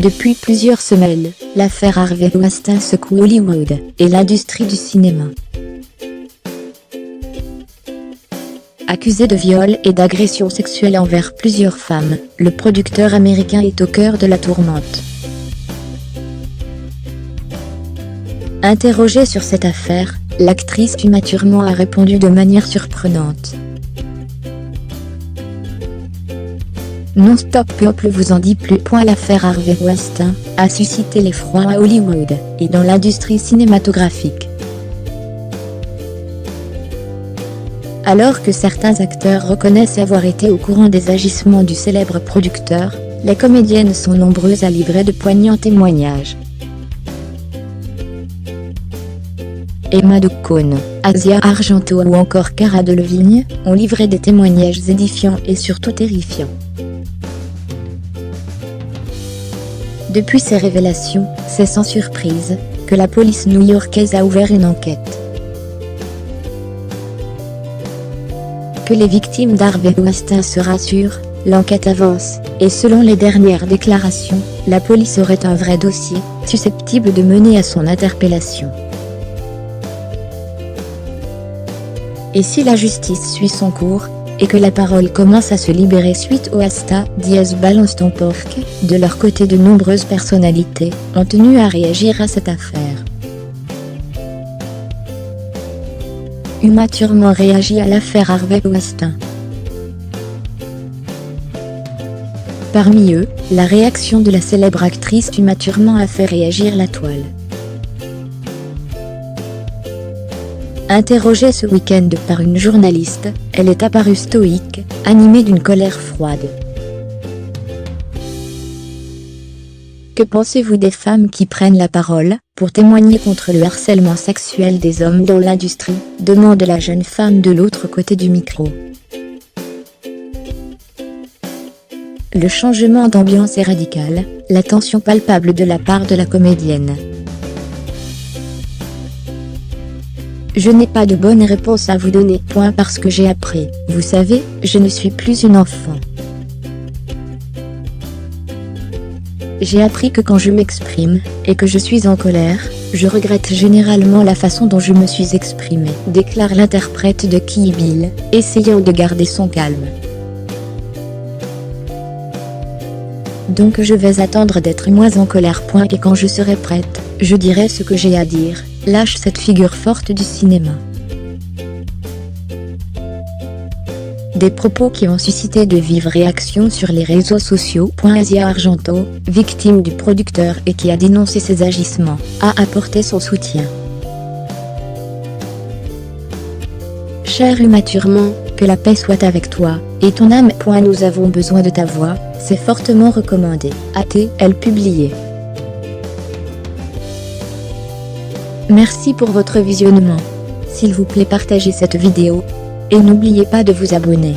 Depuis plusieurs semaines, l'affaire Harvey Weinstein secoue Hollywood et l'industrie du cinéma. Accusé de viol et d'agression sexuelle envers plusieurs femmes, le producteur américain est au cœur de la tourmente. Interrogée sur cette affaire, l'actrice Uma Thurman a répondu de manière surprenante. Non-Stop Peuple vous en dit plus. L'affaire Harvey Weinstein a suscité l'effroi à Hollywood et dans l'industrie cinématographique. Alors que certains acteurs reconnaissent avoir été au courant des agissements du célèbre producteur, les comédiennes sont nombreuses à livrer de poignants témoignages. Emma Duckhorn, Asia Argento ou encore Cara Delevingne ont livré des témoignages édifiants et surtout terrifiants. Depuis ces révélations, c'est sans surprise que la police new-yorkaise a ouvert une enquête. Que les victimes d'Harvey Weinstein se rassurent, l'enquête avance, et selon les dernières déclarations, la police aurait un vrai dossier, susceptible de mener à son interpellation. Et si la justice suit son cours, et que la parole commence à se libérer suite au Hasta Diez balance ton porc, de leur côté de nombreuses personnalités ont tenu à réagir à cette affaire. Uma Thurman réagit à l'affaire Harvey Weinstein. Parmi eux, la réaction de la célèbre actrice Uma Thurman a fait réagir la toile. Interrogée ce week-end par une journaliste, elle est apparue stoïque, animée d'une colère froide. Que pensez-vous des femmes qui prennent la parole pour témoigner contre le harcèlement sexuel des hommes dans l'industrie ? Demande la jeune femme de l'autre côté du micro. Le changement d'ambiance est radical, l'attention palpable de la part de la comédienne. Je n'ai pas de bonne réponse à vous donner. Parce que j'ai appris. Vous savez, je ne suis plus une enfant. J'ai appris que quand je m'exprime, et que je suis en colère, je regrette généralement la façon dont je me suis exprimée, déclare l'interprète de Kill Bill, essayant de garder son calme. Donc je vais attendre d'être moins en colère. Et quand je serai prête, je dirai ce que j'ai à dire, lâche cette figure forte du cinéma. Des propos qui ont suscité de vives réactions sur les réseaux sociaux. Asia Argento, victime du producteur et qui a dénoncé ses agissements, a apporté son soutien. Chère Uma Thurman, que la paix soit avec toi, et ton âme. Nous avons besoin de ta voix, c'est fortement recommandé. A-t-elle publié. Merci pour votre visionnement. S'il vous plaît, partagez cette vidéo. Et n'oubliez pas de vous abonner.